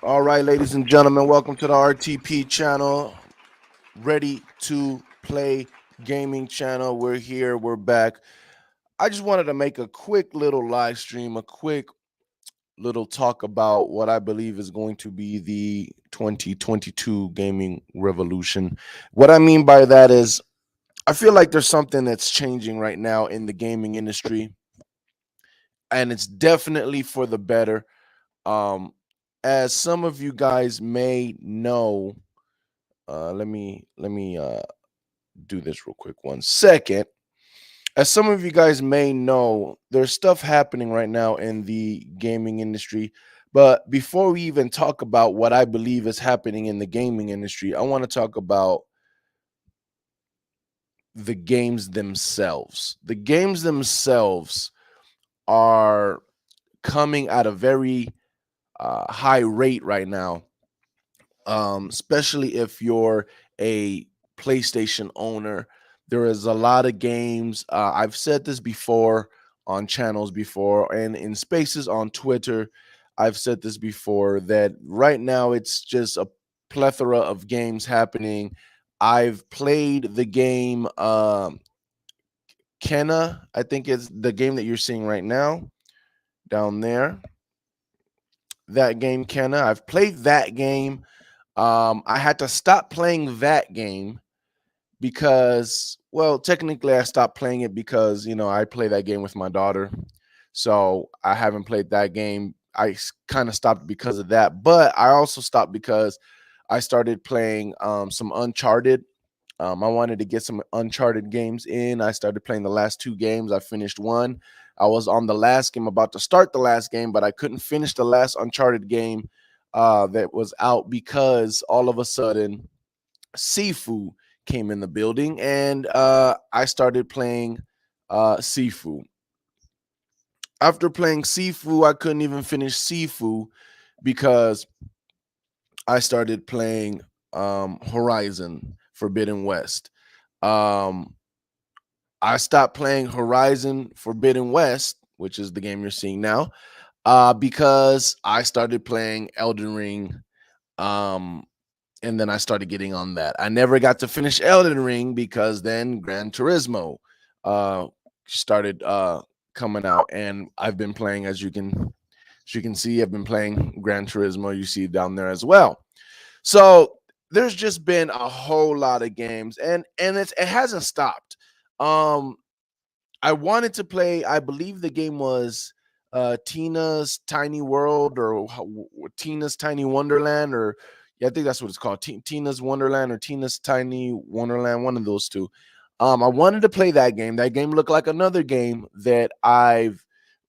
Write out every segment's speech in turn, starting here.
All right, ladies and gentlemen, welcome to the RTP channel, Ready to Play Gaming channel. We're here, we're back. I just wanted to make a quick little live stream, a quick little talk about what I believe is going to be the 2022 gaming revolution. What I mean by that is, I feel like there's something that's changing right now in the gaming industry, and it's definitely for the better. Um, as some of you guys may know, let me do this real quick. 1 second. As some of you guys may know, there's stuff happening right now in the gaming industry. But before we even talk about what I believe is happening in the gaming industry, I want to talk about the games themselves. The games themselves are coming at a very high rate right now, especially if you're a PlayStation owner. There is a lot of games. I've said this before on channels before and in spaces on Twitter. I've said this before that right now it's just a plethora of games happening. I've played the game Kenna. I think it's the game that you're seeing right now down there. That game Kenna. I've played that game. I had to stop playing that game because, well, technically I stopped playing it because, I play that game with my daughter. So I haven't played that game. I kind of stopped because of that. But I also stopped because I started playing some Uncharted. I wanted to get some Uncharted games in. I started playing the last two games. I finished one. I was on the last game, about to start the last game, but I couldn't finish the last Uncharted game that was out because all of a sudden Sifu came in the building, and I started playing Sifu. After playing Sifu, I couldn't even finish Sifu because I started playing Horizon Forbidden West. Um, I stopped playing Horizon Forbidden West, which is the game you're seeing now, because I started playing Elden Ring. Um, and then I started getting on that. I never got to finish Elden Ring because then Gran Turismo uh, started coming out, and I've been playing, as you can see, I've been playing Gran Turismo. You see down there as well. So there's just been a whole lot of games, and it hasn't stopped. Um, I wanted to play. I believe the game was Tina's Tiny World or Tina's Tiny Wonderland, or yeah, I think that's what it's called. Tina's Wonderland or Tina's Tiny Wonderland, one of those two. I wanted to play that game. That game looked like another game that I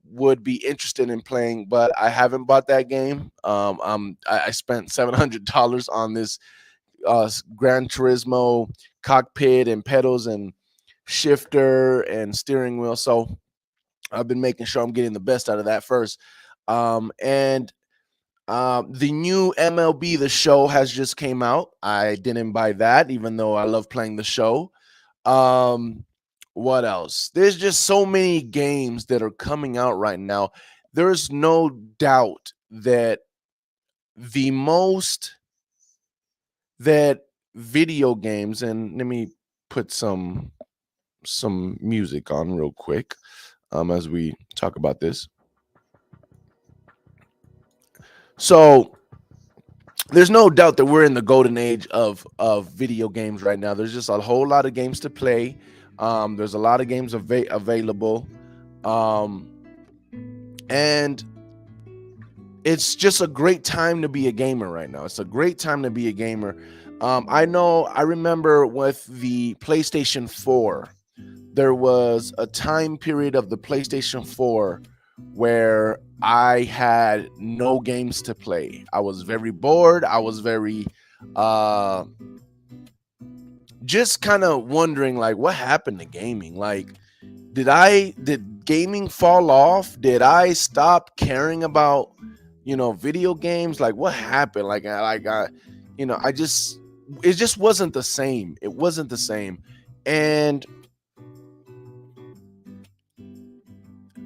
would be interested in playing, but I haven't bought that game. I spent $700 on this Gran Turismo cockpit and pedals and shifter and steering wheel. So I've been making sure I'm getting the best out of that first. And The new MLB The Show has just came out. I didn't buy that, even though I love playing the show. Um, what else? There's just so many games that are coming out right now. There's no doubt that the most that video games, and let me put some music on real quick as we talk about this. So there's no doubt that we're in the golden age of video games right now. There's just a whole lot of games to play. There's a lot of games available, um, and it's just a great time to be a gamer right now. It's a great time to be a gamer. I remember with the PlayStation 4, there was a time period of the PlayStation 4 where I had no games to play. I was very bored. I was very uh just kind of wondering, like, what happened to gaming? Like, did gaming fall off? Did I stop caring about, video games? Like, what happened? I just it just wasn't the same. It wasn't the same. And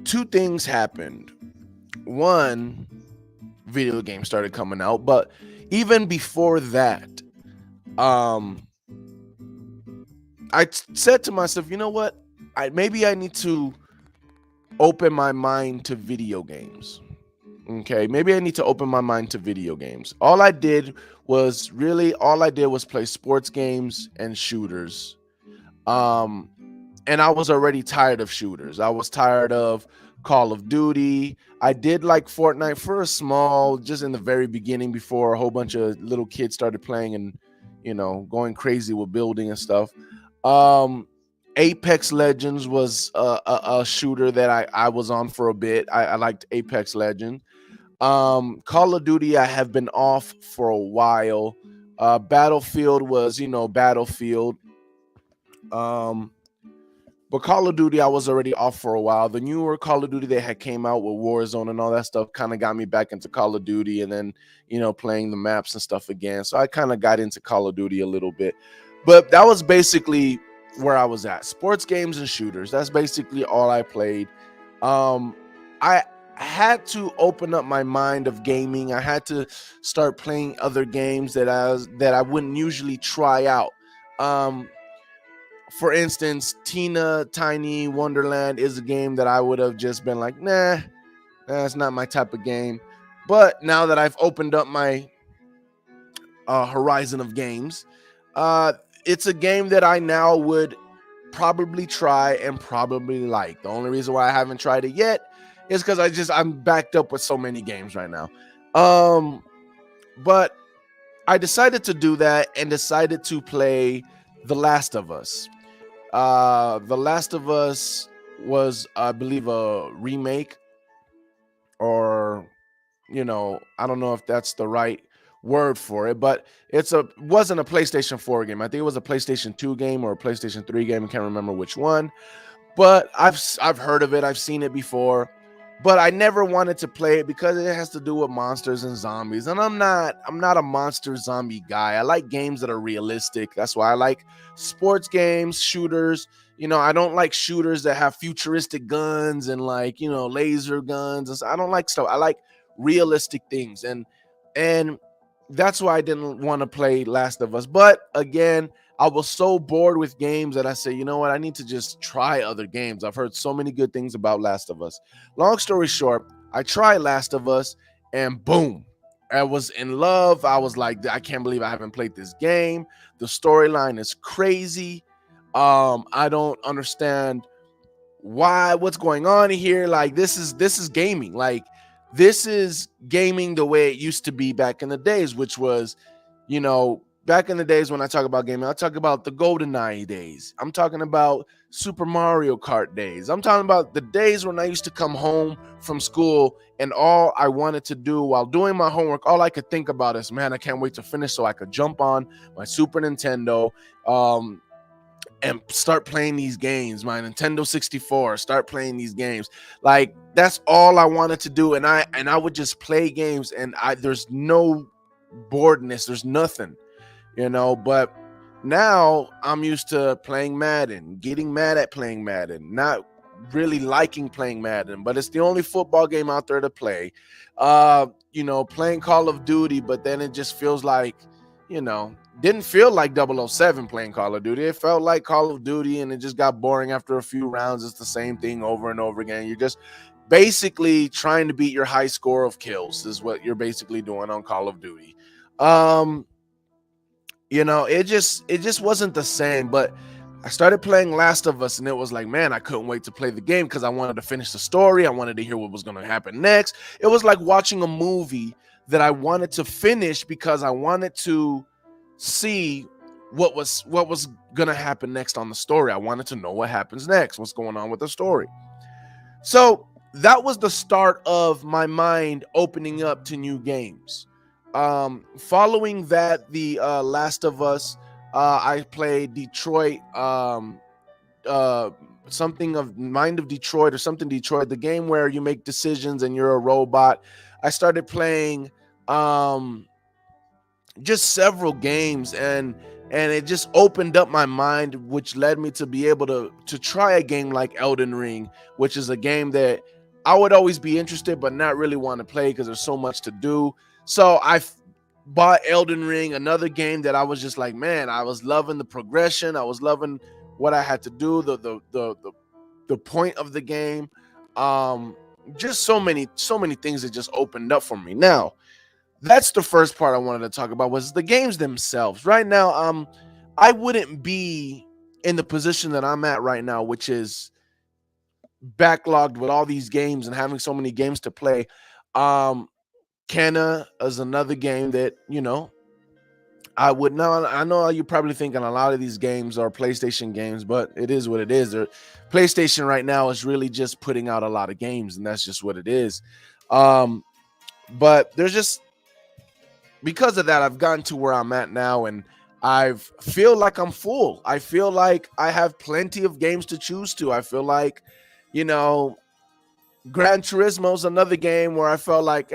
two things happened. One, video games started coming out. But even before that, um, said to myself, you know what? Maybe I need to open my mind to video games. Okay, maybe I need to open my mind to video games. All I did was play sports games and shooters. Um, and I was already tired of shooters. I was tired of Call of Duty. I did like Fortnite for a small, just in the very beginning before a whole bunch of little kids started playing and, going crazy with building and stuff. Um, Apex Legends was a shooter that I was on for a bit. I liked Apex Legends. Call of Duty, I have been off for a while. Battlefield was, Battlefield. Um, but Call of Duty, I was already off for a while. The newer Call of Duty that had came out with Warzone and all that stuff kind of got me back into Call of Duty, and then, playing the maps and stuff again. So I kind of got into Call of Duty a little bit. But that was basically where I was at. Sports games and shooters. That's basically all I played. I had to open up my mind of gaming. I had to start playing other games that I wouldn't usually try out. For instance, Tiny Wonderland is a game that I would have just been like, nah, that's not my type of game. But now that I've opened up my horizon of games, it's a game that I now would probably try and probably like. The only reason why I haven't tried it yet is because I'm backed up with so many games right now. But I decided to do that and decided to play The Last of Us. The Last of Us was, I believe, a remake, or I don't know if that's the right word for it, but wasn't a PlayStation 4 game. I think it was a PlayStation 2 game or a PlayStation 3 game. I can't remember which one, but I've heard of it. I've seen it before, but I never wanted to play it because it has to do with monsters and zombies, and I'm not a monster zombie guy. I like games that are realistic. That's why I like sports games, shooters. I don't like shooters that have futuristic guns and laser guns. I don't like stuff. I like realistic things, and that's why I didn't want to play Last of Us. But again, I was so bored with games that I said, you know what, I need to just try other games. I've heard so many good things about Last of Us. Long story short, I tried Last of Us, and boom, I was in love. I was like, I can't believe I haven't played this game. The storyline is crazy. I don't understand what's going on here. Like, this is gaming. Like, this is gaming the way it used to be back in the days, which was, back in the days when I talk about gaming, I talk about the GoldenEye days. I'm talking about Super Mario Kart days. I'm talking about the days when I used to come home from school and all I wanted to do while doing my homework, all I could think about is, man, I can't wait to finish so I could jump on my Super Nintendo, and start playing these games, my Nintendo 64, start playing these games. Like, that's all I wanted to do. And I would just play games, and there's no boredness, there's nothing, but now I'm used to playing Madden, getting mad at playing Madden, not really liking playing Madden, but it's the only football game out there to play. Playing Call of Duty, but then it just feels like, didn't feel like 007 playing Call of Duty. It felt like Call of Duty, and it just got boring after a few rounds. It's the same thing over and over again. You're just basically trying to beat your high score of kills is what you're basically doing on Call of Duty. It just wasn't the same. But I started playing Last of Us, and it was like, man, I couldn't wait to play the game because I wanted to finish the story. I wanted to hear what was going to happen next. It was like watching a movie that I wanted to finish because I wanted to see what was going to happen next on the story. I wanted to know what happens next, what's going on with the story. So that was the start of my mind opening up to new games. Following that, the Last of Us, I played Detroit, something of Mind of Detroit or something Detroit, the game where you make decisions and you're a robot. I started playing just several games, and it just opened up my mind, which led me to be able to try a game like Elden Ring, which is a game that I would always be interested, but not really want to play because there's so much to do. So I bought Elden Ring, another game that I was just like, man, I was loving the progression. I was loving what I had to do, the point of the game. Just so many things that just opened up for me. Now, that's the first part I wanted to talk about was the games themselves. Right now, I wouldn't be in the position that I'm at right now, which is backlogged with all these games and having so many games to play. Kenna is another game that, I would know. I know you're probably thinking a lot of these games are PlayStation games, but it is what it is. PlayStation right now is really just putting out a lot of games, and that's just what it is. But there's just, because of that, I've gotten to where I'm at now, and I feel like I'm full. I feel like I have plenty of games to choose to. I feel like, Gran Turismo is another game where I felt like,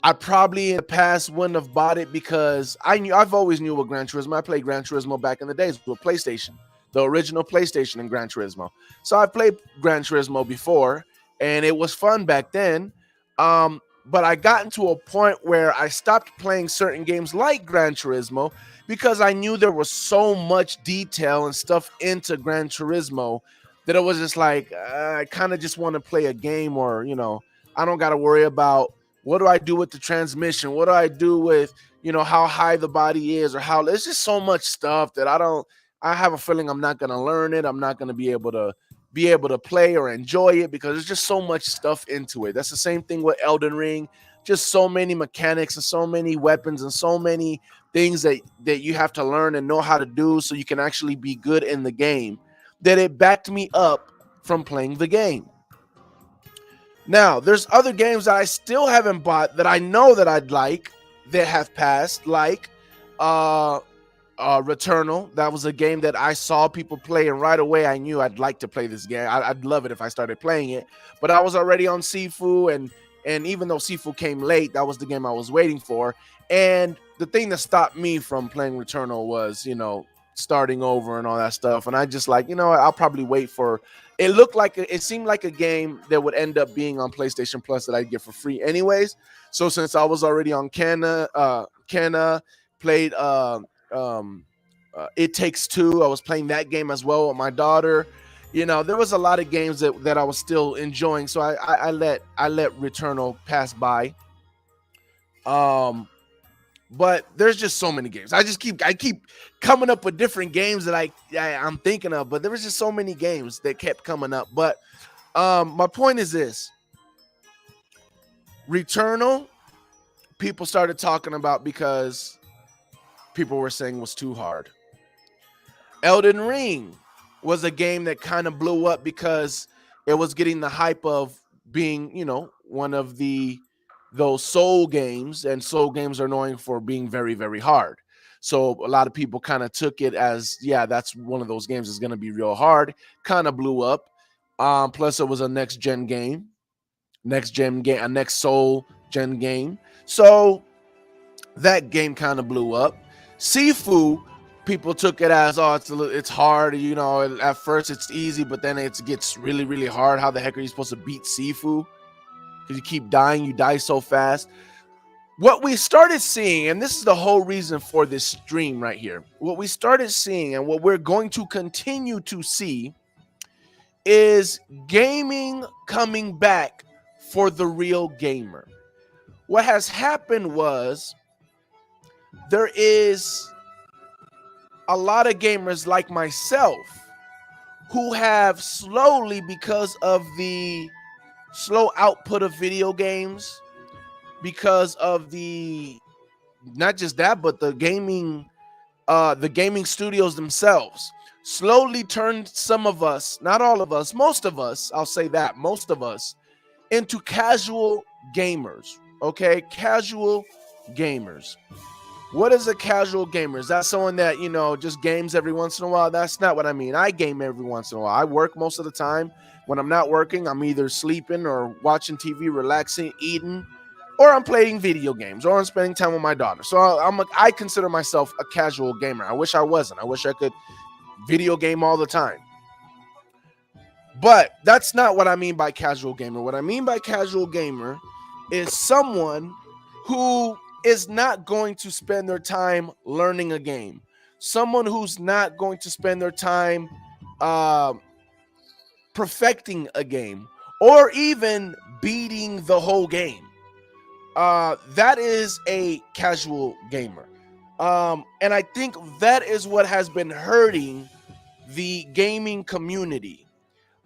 I probably in the past wouldn't have bought it because I've always knew what Gran Turismo. I played Gran Turismo back in the days with PlayStation, the original PlayStation and Gran Turismo. So I played Gran Turismo before, and it was fun back then. But I got into a point where I stopped playing certain games like Gran Turismo because I knew there was so much detail and stuff into Gran Turismo that it was just like, I kind of just want to play a game where, I don't got to worry about what do I do with the transmission? What do I do with, how high the body is or how, there's just so much stuff that I have a feeling I'm not going to learn it. I'm not going to be able to play or enjoy it because there's just so much stuff into it. That's the same thing with Elden Ring. Just so many mechanics and so many weapons and so many things that you have to learn and know how to do so you can actually be good in the game, that it backed me up from playing the game. Now, there's other games that I still haven't bought that I know that I'd like that have passed, like Returnal. That was a game that I saw people play, and right away I knew I'd like to play this game. I'd love it if I started playing it, but I was already on Sifu, and even though Sifu came late, that was the game I was waiting for. And the thing that stopped me from playing Returnal was, starting over and all that stuff. And I just like, I'll probably wait for. It seemed like a game that would end up being on PlayStation Plus that I'd get for free anyways. So since I was already on Kenna played It Takes Two. I was playing that game as well with my daughter. There was a lot of games that I was still enjoying. So I let Returnal pass by. But there's just so many games. I keep coming up with different games that I'm thinking of, but there was just so many games that kept coming up. But my point is this: Returnal, people started talking about because people were saying was too hard. Elden Ring was a game that kind of blew up because it was getting the hype of being, one of those Soul games, and Soul games are known for being very, very hard. So a lot of people kind of took it as, yeah, that's one of those games that's going to be real hard. Kind of blew up. Plus, it was a next Soul gen game. So that game kind of blew up. Sifu, people took it as, it's hard. At first it's easy, but then it gets really, really hard. How the heck are you supposed to beat Sifu? Because you keep dying, you die so fast. What we started seeing, and this is the whole reason for this stream right here, what we started seeing and what we're going to continue to see is gaming coming back for the real gamer. What has happened was there is a lot of gamers like myself who have slowly, because of the slow output of video games, because of the, not just that, but the gaming studios themselves slowly turned some of us, not all of us, most of us, I'll say that, most of us, into casual gamers. Okay, casual gamers. What is a casual gamer? Is that someone that, just games every once in a while? That's not what I mean. I game every once in a while. I work most of the time. When I'm not working, I'm either sleeping or watching TV, relaxing, eating, or I'm playing video games, or I'm spending time with my daughter. So I consider myself a casual gamer. I wish I wasn't. I wish I could video game all the time. But that's not what I mean by casual gamer. What I mean by casual gamer is someone who is not going to spend their time learning a game. Someone who's not going to spend their time uh, perfecting a game or even beating the whole game. That is a casual gamer. And I think that is what has been hurting the gaming community.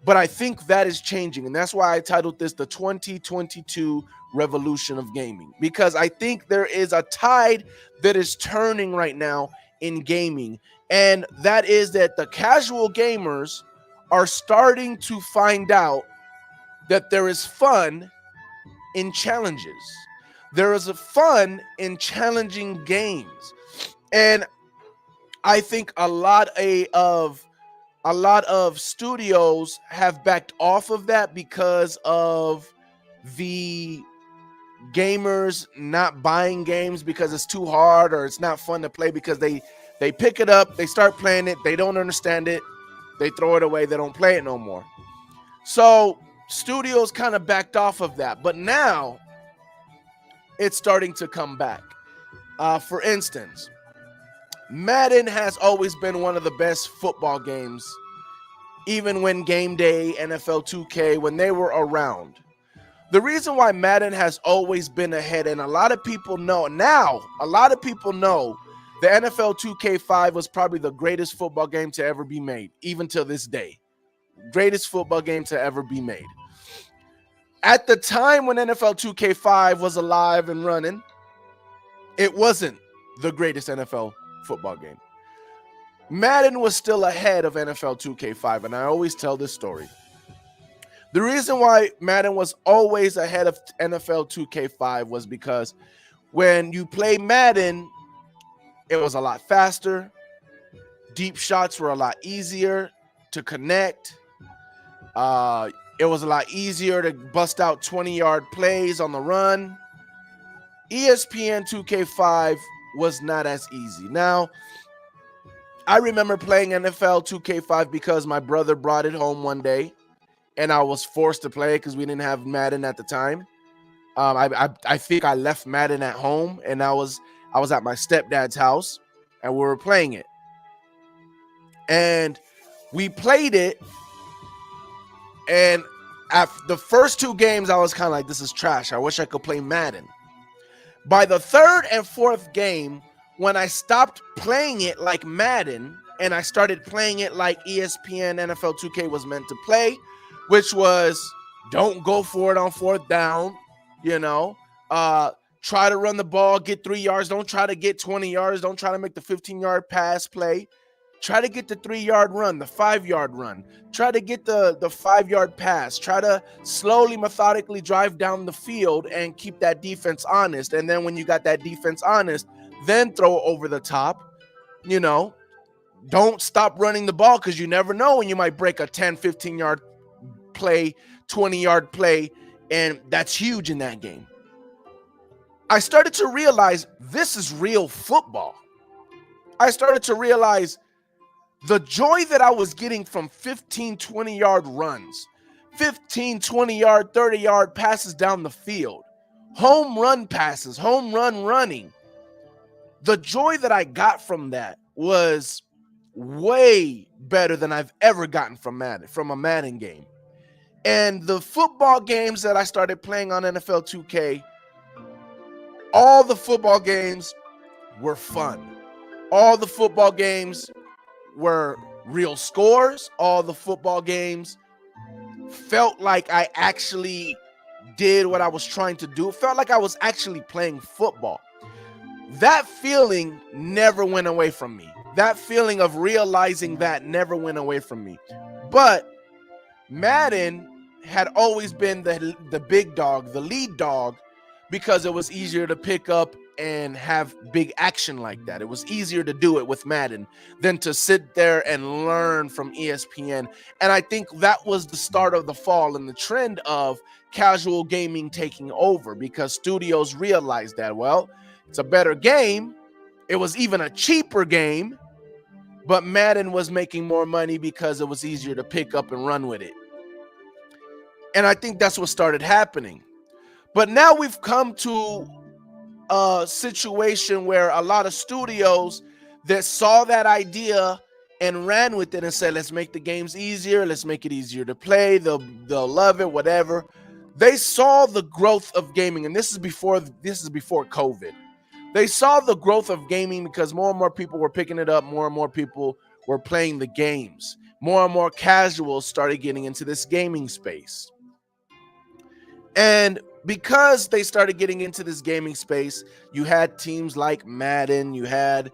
But I think that is changing. And that's why I titled this the 2022 Revolution of Gaming. Because I think there is a tide that is turning right now in gaming. And that is that the casual gamers are starting to find out that there is fun in challenges. There is a fun in challenging games. And I think a lot of studios have backed off of that because of the gamers not buying games because it's too hard or it's not fun to play, because they pick it up, they start playing it, they don't understand it, they throw it away, they don't play it no more. So studios kind of backed off of that, but now it's starting to come back. For instance, Madden has always been one of the best football games, even when Game Day, NFL 2K, when they were around. The reason why Madden has always been ahead, and a lot of people know now, the NFL 2K5 was probably the greatest football game to ever be made, even to this day. Greatest football game to ever be made. At the time when NFL 2K5 was alive and running, it wasn't the greatest NFL football game. Madden was still ahead of NFL 2K5, and I always tell this story. The reason why Madden was always ahead of NFL 2K5 was because when you play Madden, it was a lot faster. Deep shots were a lot easier to connect. It was a lot easier to bust out 20-yard plays on the run. ESPN 2K5 was not as easy. Now, I remember playing NFL 2K5 because my brother brought it home one day, and I was forced to play it because we didn't have Madden at the time. I think I left Madden at home, and I was at my stepdad's house, and we were playing it. And we played it, and after the first two games, I was kind of like, this is trash. I wish I could play Madden. By the third and fourth game, when I stopped playing it like Madden and I started playing it like ESPN NFL 2K was meant to play, which was don't go for it on fourth down, try to run the ball, get 3 yards. Don't try to get 20 yards. Don't try to make the 15-yard pass play. Try to get the 3-yard run, the 5-yard run. Try to get the 5-yard pass. Try to slowly, methodically drive down the field and keep that defense honest. And then when you got that defense honest, then throw over the top. Don't stop running the ball, because you never know when you might break a 10, 15-yard play, 20-yard play, and that's huge in that game. I started to realize this is real football. I started to realize the joy that I was getting from 15, 20-yard runs, 15, 20-yard, 30-yard passes down the field, home run passes, home run running. The joy that I got from that was way better than I've ever gotten from a Madden game. And the football games that I started playing on NFL 2K, all the football games were fun. All the football games were real scores. All the football games felt like I actually did what I was trying to do. It felt like I was actually playing football. That feeling never went away from me. That feeling of realizing that never went away from me. But Madden had always been the big dog, the lead dog, because it was easier to pick up and have big action like that. It was easier to do it with Madden than to sit there and learn from ESPN. And I think that was the start of the fall and the trend of casual gaming taking over, because studios realized that, well, it's a better game. It was even a cheaper game, but Madden was making more money because it was easier to pick up and run with it. And I think that's what started happening. But now we've come to a situation where a lot of studios that saw that idea and ran with it and said, let's make the games easier, let's make it easier to play, they'll love it, whatever. They saw the growth of gaming, and this is before COVID. They saw the growth of gaming because more and more people were picking it up, more and more people were playing the games. More and more casuals started getting into this gaming space. And because they started getting into this gaming space, you had teams like Madden, you had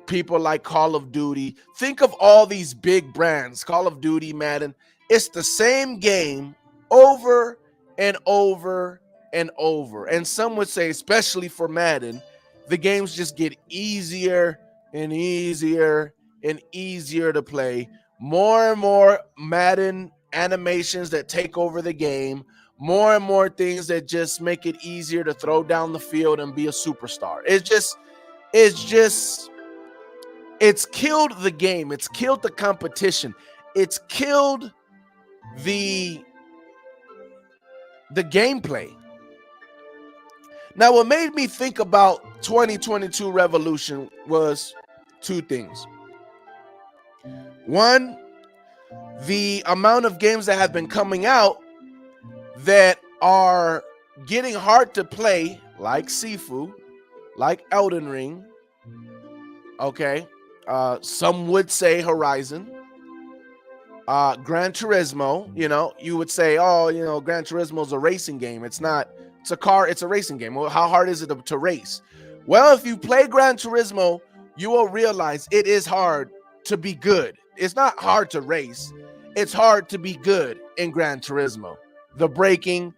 people like Call of Duty. Think of all these big brands, Call of Duty, Madden. It's the same game over and over and over. And some would say, especially for Madden, the games just get easier and easier and easier to play. More and more Madden animations that take over the game, more and more things that just make it easier to throw down the field and be a superstar. It's killed the game. It's killed the competition. It's killed the gameplay. Now, what made me think about 2022 Revolution was two things. One, the amount of games that have been coming out that are getting hard to play, like Sifu, like Elden Ring, okay, some would say Horizon, Gran Turismo. You would say, oh, Gran Turismo is a racing game. It's not. It's a car. It's a racing game. Well, how hard is it to race? Well, if you play Gran Turismo, you will realize it is hard to be good. It's not hard to race. It's hard to be good in Gran Turismo. The braking,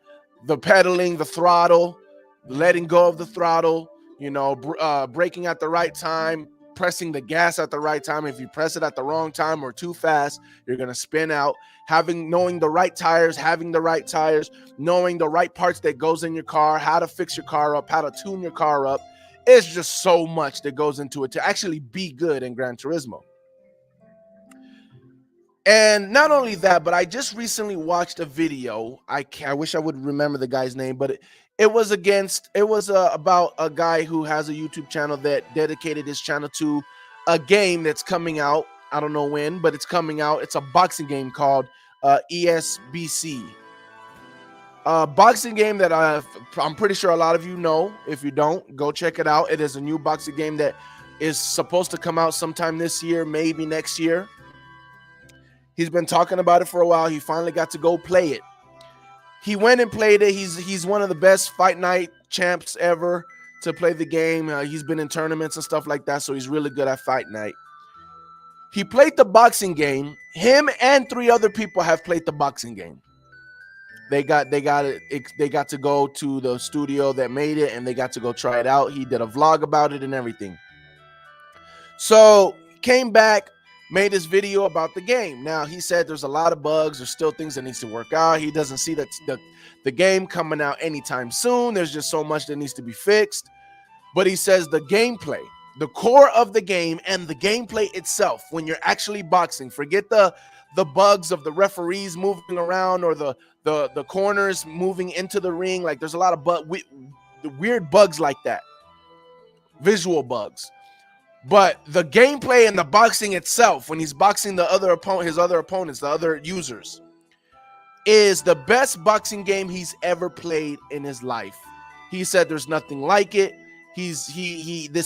the pedaling, the throttle, letting go of the throttle, braking at the right time, pressing the gas at the right time. If you press it at the wrong time or too fast, you're going to spin out. Knowing the right tires, having the right tires, knowing the right parts that goes in your car, how to fix your car up, how to tune your car up. It's just so much that goes into it to actually be good in Gran Turismo. And not only that, but I just recently watched a video. I wish I would remember the guy's name, but it was about a guy who has a YouTube channel that dedicated his channel to a game that's coming out. I don't know when, but it's coming out. It's a boxing game called ESBC. A boxing game that I'm pretty sure a lot of you know. If you don't, go check it out. It is a new boxing game that is supposed to come out sometime this year, maybe next year. He's been talking about it for a while. He finally got to go play it. He went and played it. He's one of the best Fight Night champs ever to play the game. He's been in tournaments and stuff like that, so he's really good at Fight Night. He played the boxing game. Him and 3 other people have played the boxing game. They got to go to the studio that made it, and they got to go try it out. He did a vlog about it and everything. So came back, made this video about the game. Now, he said there's a lot of bugs. There's still things that needs to work out. He doesn't see that the game coming out anytime soon. There's just so much that needs to be fixed. But he says the gameplay, the core of the game and the gameplay itself, when you're actually boxing, forget the bugs of the referees moving around or the corners moving into the ring. Like, there's a lot of weird bugs like that, visual bugs. But the gameplay and the boxing itself, when he's boxing his other opponents, the other users, is the best boxing game he's ever played in his life. He said there's nothing like it. This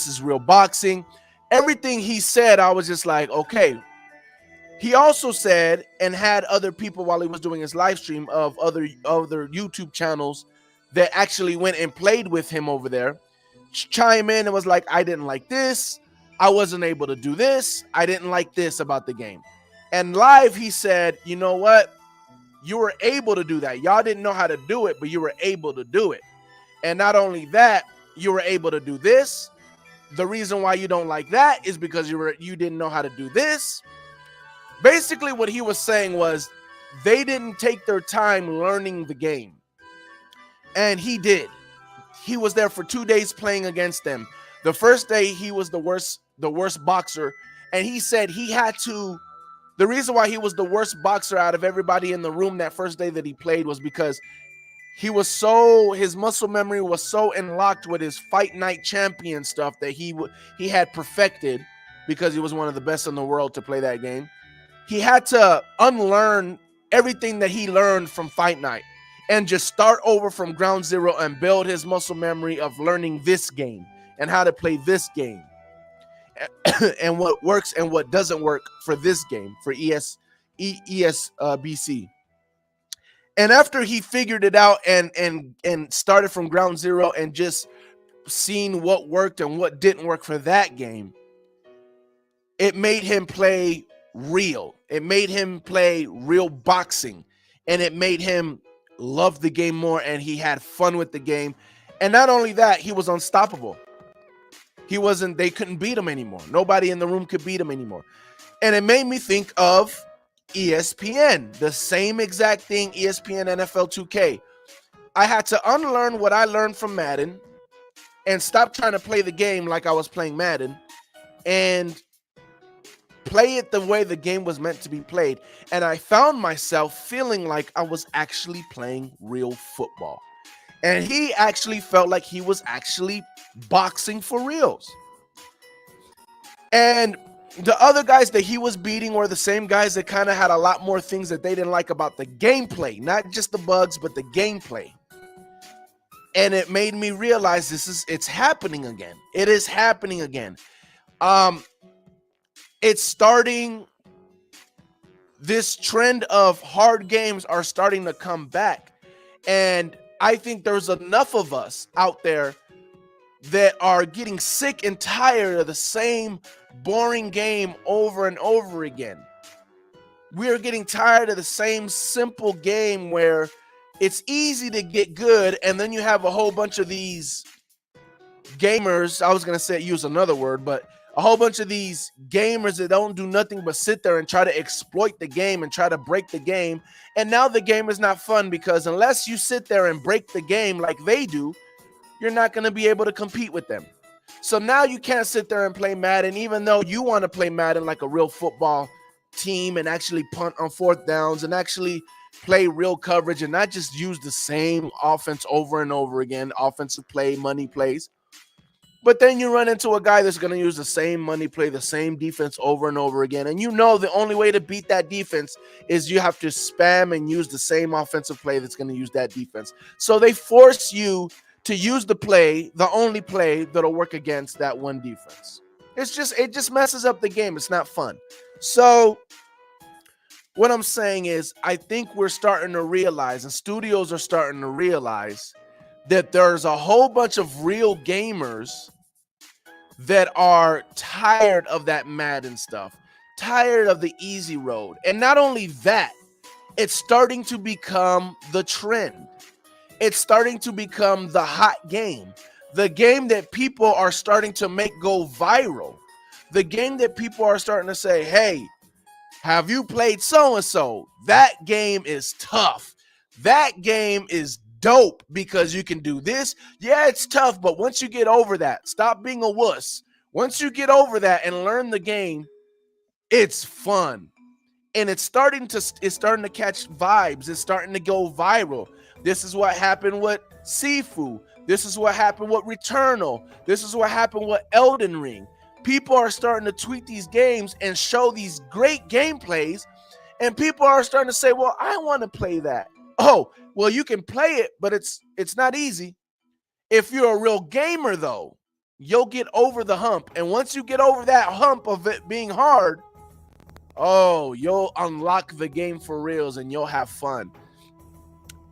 is real boxing. Everything he said, I was just like, okay. He also said, and had other people while he was doing his live stream of other YouTube channels that actually went and played with him over there, chime in and was like, I didn't like this. I wasn't able to do this. I didn't like this about the game. And live, he said, you know what? You were able to do that. Y'all didn't know how to do it, but you were able to do it. And not only that, you were able to do this. The reason why you don't like that is because you didn't know how to do this. Basically, what he was saying was they didn't take their time learning the game. And he did. He was there for 2 days playing against them. The first day, he was the worst boxer. And he said he had to The reason why he was the worst boxer out of everybody in the room that first day that he played was because his muscle memory was so unlocked with his Fight Night Champion stuff that he had perfected, because he was one of the best in the world to play that game. He had to unlearn everything that he learned from Fight Night and just start over from ground zero and build his muscle memory of learning this game and how to play this game and what works and what doesn't work for this game, for ESBC. And after he figured it out and started from ground zero and just seen what worked and what didn't work for that game, it made him play real. It made him play real boxing, and it made him love the game more, and he had fun with the game. And not only that, he was unstoppable. They couldn't beat him anymore. Nobody in the room could beat him anymore. And it made me think of ESPN, the same exact thing, ESPN NFL 2K. I had to unlearn what I learned from Madden and stop trying to play the game like I was playing Madden and play it the way the game was meant to be played. And I found myself feeling like I was actually playing real football. And he actually felt like he was actually boxing for reals. And the other guys that he was beating were the same guys that kind of had a lot more things that they didn't like about the gameplay, not just the bugs, but the gameplay. And it made me realize it's happening again. It is happening again. It's starting, this trend of hard games are starting to come back. And I think there's enough of us out there that are getting sick and tired of the same boring game over and over again. We're getting tired of the same simple game where it's easy to get good, and then you have a whole bunch of these gamers, I was going to use another word, but a whole bunch of these gamers that don't do nothing but sit there and try to exploit the game and try to break the game. And now the game is not fun, because unless you sit there and break the game like they do, you're not going to be able to compete with them. So now you can't sit there and play Madden, even though you want to play Madden like a real football team and actually punt on fourth downs and actually play real coverage and not just use the same offense over and over again, offensive play, money plays. But then you run into a guy that's going to use the same money play, the same defense over and over again. And you know the only way to beat that defense is you have to spam and use the same offensive play that's going to use that defense. So they force you to use the only play that'll work against that one defense. It just messes up the game. It's not fun. So what I'm saying is, I think we're starting to realize, and studios are starting to realize, that there's a whole bunch of real gamers that are tired of that Madden stuff, tired of the easy road. And not only that, it's starting to become the trend. It's starting to become the hot game, the game that people are starting to make go viral, the game that people are starting to say, hey, have you played so-and-so? That game is tough. That game is dope because you can do this. Yeah, it's tough, but once you get over that, stop being a wuss. Once you get over that and learn the game, it's fun. And it's starting to catch vibes. It's starting to go viral. This is what happened with Sifu. This is what happened with Returnal. This is what happened with Elden Ring. People are starting to tweet these games and show these great gameplays, and people are starting to say, well, I want to play that. Oh, well, you can play it, but it's not easy. If you're a real gamer, though, you'll get over the hump. And once you get over that hump of it being hard, oh, you'll unlock the game for reals and you'll have fun.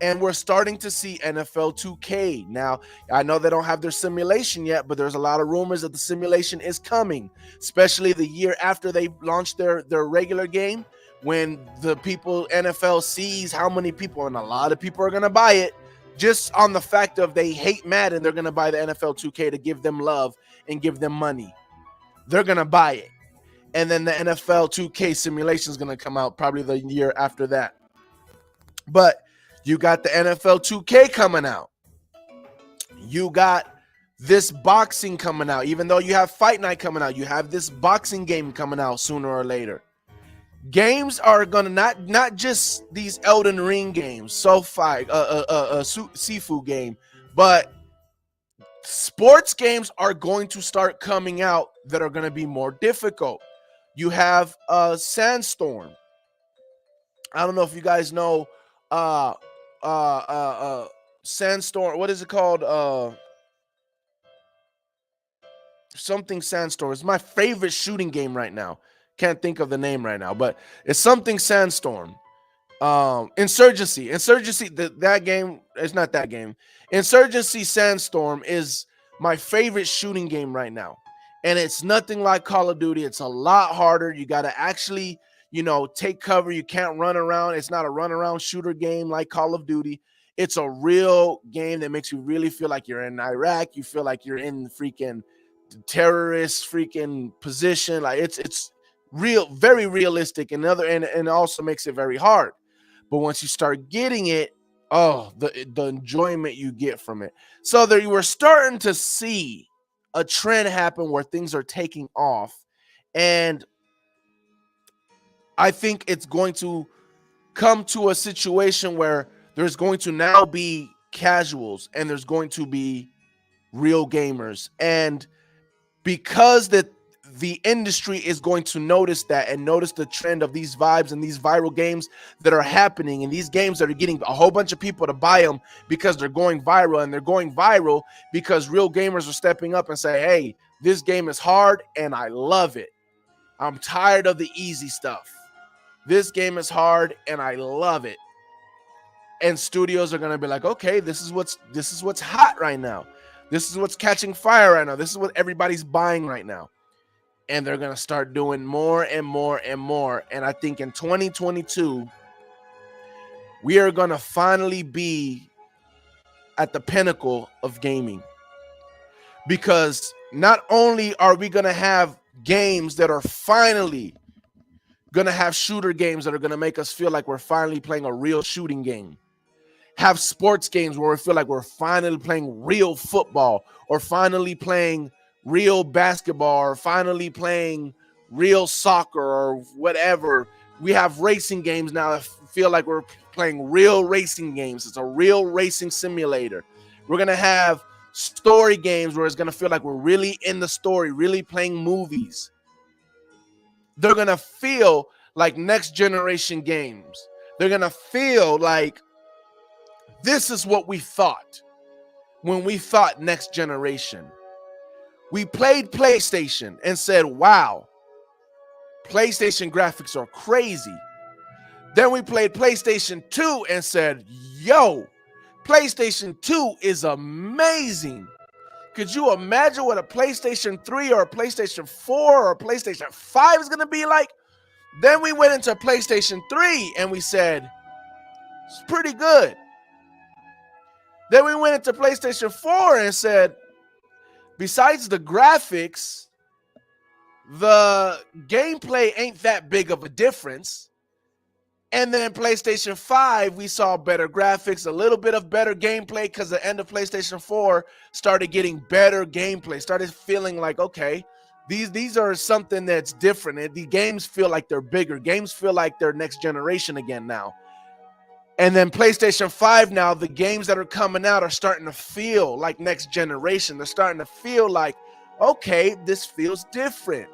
And we're starting to see NFL 2K. Now, I know they don't have their simulation yet, but there's a lot of rumors that the simulation is coming, especially the year after they launch their regular game, when the people, NFL sees how many people, and a lot of people are going to buy it, just on the fact of they hate Madden, they're going to buy the NFL 2K to give them love and give them money. They're going to buy it. And then the NFL 2K simulation is going to come out probably the year after that. But you got the NFL 2K coming out. You got this boxing coming out. Even though you have Fight Night coming out, you have this boxing game coming out sooner or later. Games are gonna not just these Elden Ring games, SoFi, Sifu game, but sports games are going to start coming out that are going to be more difficult. You have Sandstorm. I don't know if you guys know uh Sandstorm. What is it called? Something Sandstorm. It's my favorite shooting game right now. Can't think of the name right now, but it's something Sandstorm. Insurgency, that game, it's not that game. Insurgency Sandstorm is my favorite shooting game right now, and it's nothing like Call of Duty. It's a lot harder. You got to actually, take cover. You can't run around. It's not a run around shooter game like Call of Duty. It's a real game that makes you really feel like you're in Iraq. You feel like you're in freaking terrorist freaking position. Like it's real, very realistic, and and also makes it very hard. But once you start getting it, oh, the enjoyment you get from it. So there, you were starting to see a trend happen where things are taking off, and I think it's going to come to a situation where there's going to now be casuals and there's going to be real gamers, and because the industry is going to notice that and notice the trend of these vibes and these viral games that are happening, and these games that are getting a whole bunch of people to buy them because they're going viral, and they're going viral because real gamers are stepping up and say, hey, this game is hard and I love it. I'm tired of the easy stuff. This game is hard and I love it. And studios are going to be like, okay, this is what's hot right now. This is what's catching fire right now. This is what everybody's buying right now. And they're going to start doing more and more and more. And I think in 2022, we are going to finally be at the pinnacle of gaming. Because not only are we going to have games that are finally going to have shooter games that are going to make us feel like we're finally playing a real shooting game, have sports games where we feel like we're finally playing real football, or finally playing real basketball, or finally playing real soccer, or whatever. We have racing games now that feel like we're playing real racing games. It's a real racing simulator. We're going to have story games where it's going to feel like we're really in the story, really playing movies. They're going to feel like next generation games. They're going to feel like this is what we thought when we thought next generation. We played PlayStation and said, wow, PlayStation graphics are crazy. Then we played PlayStation 2 and said, yo, PlayStation 2 is amazing. Could you imagine what a PlayStation 3 or a PlayStation 4 or a PlayStation 5 is going to be like? Then we went into PlayStation 3 and we said, it's pretty good. Then we went into PlayStation 4 and said, besides the graphics, the gameplay ain't that big of a difference. And then PlayStation 5, we saw better graphics, a little bit of better gameplay, because the end of PlayStation 4 started getting better gameplay, started feeling like, okay, these are something that's different. The games feel like they're bigger. Games feel like they're next generation again now. And then PlayStation 5 now, the games that are coming out are starting to feel like next generation. They're starting to feel like, okay, this feels different.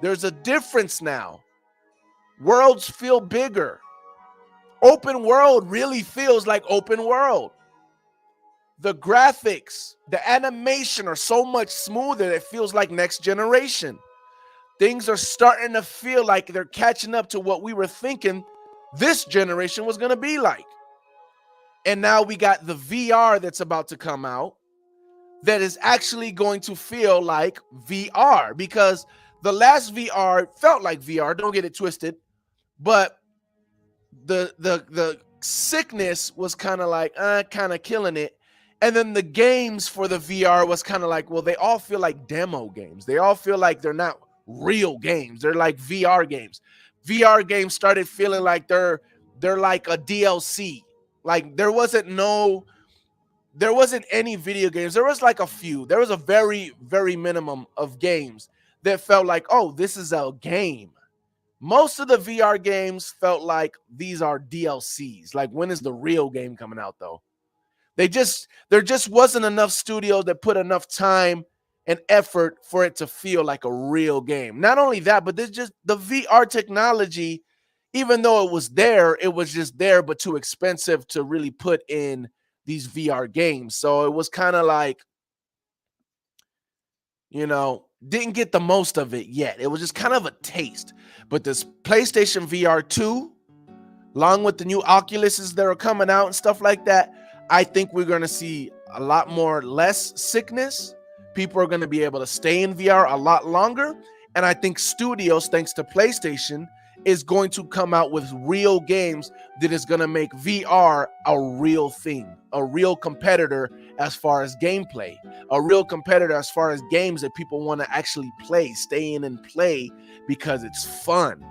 There's a difference now. Worlds feel bigger. Open world really feels like open world. The graphics, the animation are so much smoother, it feels like next generation. Things are starting to feel like they're catching up to what we were thinking this generation was going to be like. And now we got the VR that's about to come out that is actually going to feel like VR, because the last VR felt like VR, don't get it twisted, but the sickness was kind of like kind of killing it. And then the games for the VR was kind of like, well, they all feel like demo games. They all feel like they're not real games. They're like VR games. VR games started feeling like they're like a DLC. Like there wasn't any video games. There was like a few. There was a very, very minimum of games that felt like, oh, this is a game. Most of the VR games felt like these are DLCs. Like, when is the real game coming out, though? There just wasn't enough studios that put enough time and effort for it to feel like a real game. Not only that, but there's just the VR technology, even though it was just there, but too expensive to really put in these VR games. So it was kind of like, didn't get the most of it yet. It was just kind of a taste. But this PlayStation VR 2, along with the new Oculuses that are coming out and stuff like that, I think we're going to see a lot more less sickness. People are going to be able to stay in VR a lot longer. And I think studios, thanks to PlayStation, is going to come out with real games that is going to make VR a real thing, a real competitor as far as gameplay, a real competitor as far as games that people want to actually play, stay in and play because it's fun.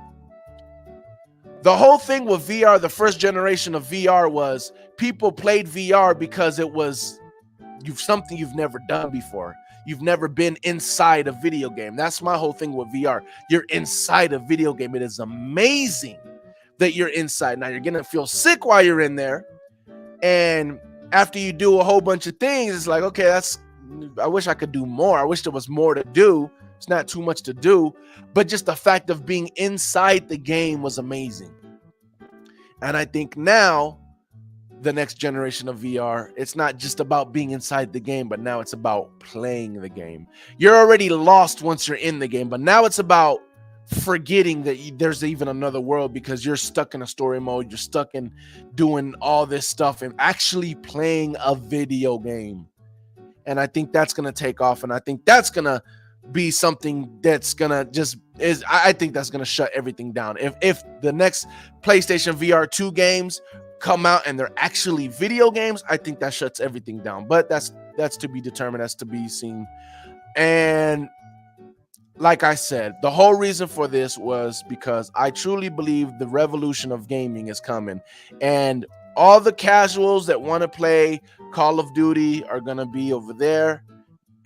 The whole thing with VR, the first generation of VR, was people played VR because it was something you've never done before. You've never been inside a video game. That's my whole thing with VR. You're inside a video game. It is amazing that you're inside. Now, you're going to feel sick while you're in there. And after you do a whole bunch of things, it's like, okay, I wish I could do more. I wish there was more to do. It's not too much to do. But just the fact of being inside the game was amazing. And I think now, the next generation of VR, it's not just about being inside the game, but now it's about playing the game. You're already lost once you're in the game, but now it's about forgetting that there's even another world because you're stuck in a story mode. You're stuck in doing all this stuff and actually playing a video game. And I think that's going to take off. And I think that's going to be something that's going to I think that's going to shut everything down. If the next PlayStation VR 2 games come out and they're actually video games, I think that shuts everything down. But that's to be determined, that's to be seen. And like I said, the whole reason for this was because I truly believe the revolution of gaming is coming. And all the casuals that want to play Call of Duty are going to be over there.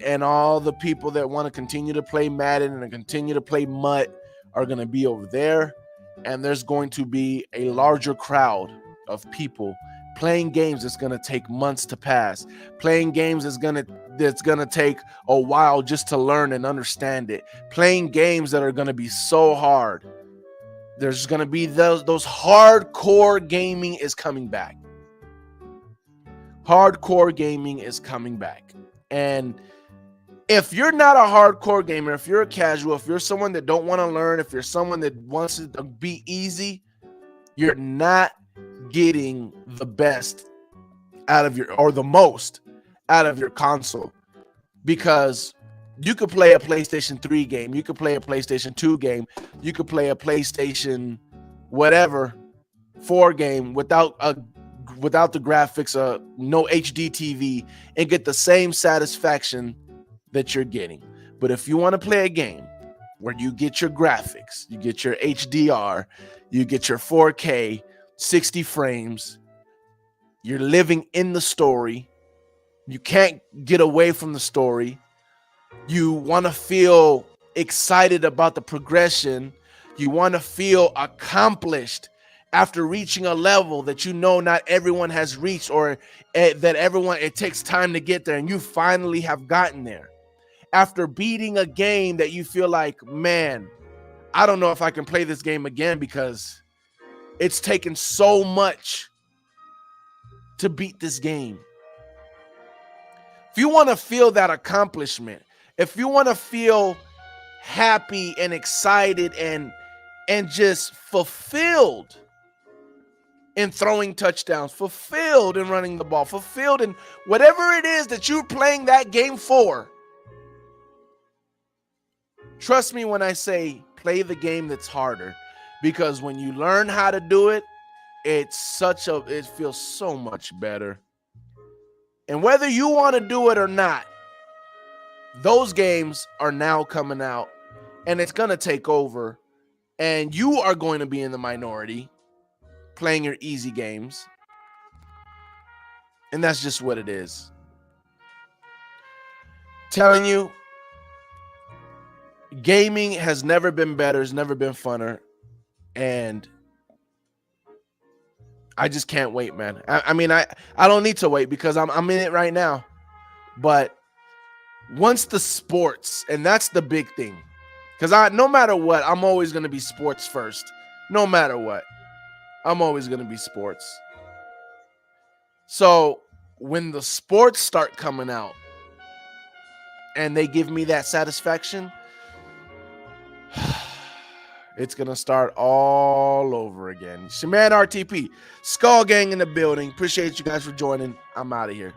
And all the people that want to continue to play Madden and continue to play MUT are going to be over there. And there's going to be a larger crowd of people playing games that's going to take months to pass, playing games that's going to take a while just to learn and understand it, playing games that are going to be so hard. There's going to be those hardcore gaming is coming back. Hardcore gaming is coming back. And if you're not a hardcore gamer, if you're a casual, if you're someone that don't want to learn, if you're someone that wants it to be easy, you're not getting the best out of the most out of your console, because you could play a PlayStation 3 game, you could play a PlayStation 2 game, you could play a PlayStation whatever 4 game without the graphics, no HD TV, and get the same satisfaction that you're getting. But if you want to play a game where you get your graphics, you get your HDR, you get your 4K 60 frames, you're living in the story, you can't get away from the story, you want to feel excited about the progression, you want to feel accomplished after reaching a level that not everyone has reached, or that it takes time to get there, and you finally have gotten there. After beating a game that you feel like, man, I don't know if I can play this game again because it's taken so much to beat this game. If you want to feel that accomplishment, if you want to feel happy and excited and just fulfilled in throwing touchdowns, fulfilled in running the ball, fulfilled in whatever it is that you're playing that game for, trust me when I say play the game that's harder. Because when you learn how to do it, it feels so much better. And whether you want to do it or not, those games are now coming out, and it's going to take over. And you are going to be in the minority playing your easy games. And that's just what it is. Telling you, gaming has never been better, it's never been funner. And I just can't wait, man. I mean, I don't need to wait because I'm in it right now. But once the sports, and that's the big thing, because no matter what, I'm always going to be sports first. No matter what, I'm always going to be sports. So when the sports start coming out and they give me that satisfaction, it's going to start all over again. It's your man RTP. Skull Gang in the building. Appreciate you guys for joining. I'm out of here.